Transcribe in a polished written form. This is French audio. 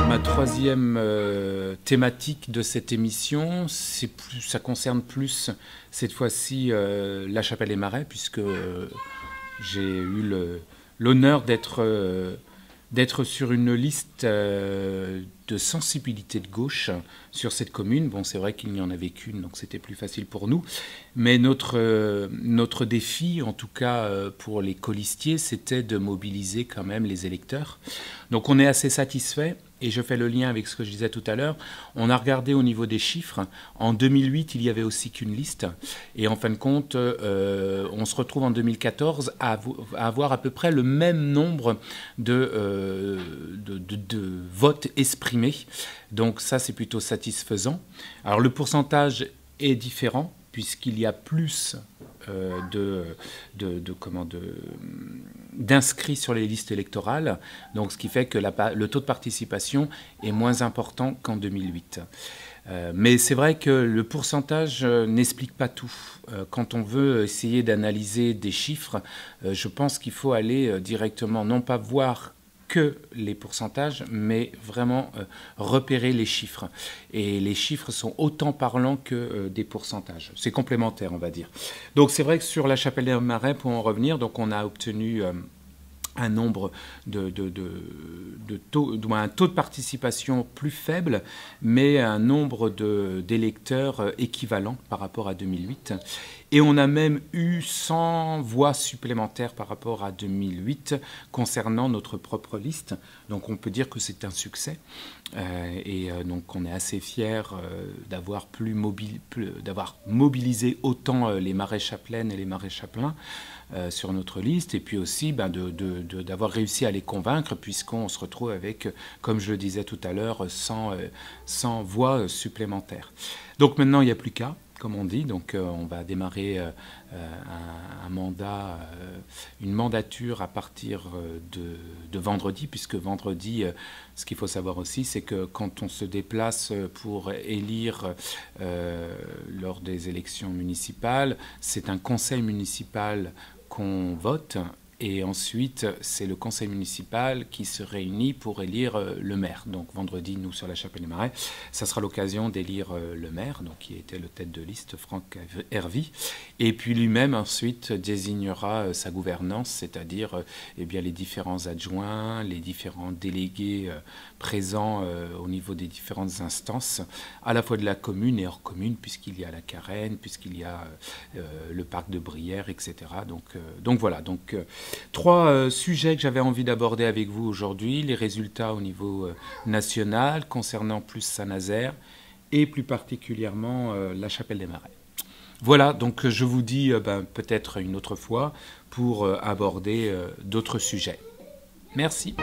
Ma troisième thématique de cette émission, ça concerne plus cette fois-ci La Chapelle-des-Marais, puisque j'ai eu l'honneur d'être sur une liste de sensibilité de gauche sur cette commune. Bon, c'est vrai qu'il n'y en avait qu'une, donc c'était plus facile pour nous. Mais notre défi, en tout cas pour les colistiers, c'était de mobiliser quand même les électeurs. Donc on est assez satisfait. Et je fais le lien avec ce que je disais tout à l'heure. On a regardé au niveau des chiffres. En 2008, il n'y avait aussi qu'une liste. Et en fin de compte, on se retrouve en 2014 à avoir à peu près le même nombre de votes exprimés. Donc ça, c'est plutôt satisfaisant. Alors le pourcentage est différent puisqu'il y a plus d'inscrits sur les listes électorales, donc ce qui fait que le taux de participation est moins important qu'en 2008. Mais c'est vrai que le pourcentage n'explique pas tout. Quand on veut essayer d'analyser des chiffres, je pense qu'il faut aller directement, non pas voir que les pourcentages, mais vraiment repérer les chiffres. Et les chiffres sont autant parlants que des pourcentages. C'est complémentaire, on va dire. Donc c'est vrai que sur la Chapelle-des-Marais, pour en revenir, donc on a obtenu un nombre un taux de participation plus faible, mais un nombre d'électeurs équivalent par rapport à 2008. Et on a même eu 100 voix supplémentaires par rapport à 2008 concernant notre propre liste. Donc on peut dire que c'est un succès. Donc on est assez fiers d'avoir mobilisé autant les Marais chapelaines et les Marais chapelains sur notre liste, et puis aussi d'avoir réussi à les convaincre, puisqu'on se retrouve avec, comme je le disais tout à l'heure, 100 voix supplémentaires. Donc maintenant, il n'y a plus qu'à, comme on dit. Donc on va démarrer un mandat, une mandature à partir de vendredi, puisque vendredi, ce qu'il faut savoir aussi, c'est que quand on se déplace pour élire lors des élections municipales, c'est un conseil municipal qu'on vote, et ensuite c'est le conseil municipal qui se réunit pour élire le maire. Donc vendredi, nous sur la Chapelle-des-Marais, ça sera l'occasion d'élire le maire, donc qui était le tête de liste, Franck Hervy, et puis lui-même ensuite désignera sa gouvernance, c'est-à-dire eh bien, les différents adjoints, les différents délégués présents au niveau des différentes instances, à la fois de la commune et hors commune, puisqu'il y a la Carène, puisqu'il y a le parc de Brière, etc. Donc voilà, donc 3 sujets que j'avais envie d'aborder avec vous aujourd'hui: les résultats au niveau national concernant plus Saint-Nazaire et plus particulièrement la Chapelle-des-Marais. Voilà, donc je vous dis peut-être une autre fois pour aborder d'autres sujets. Merci.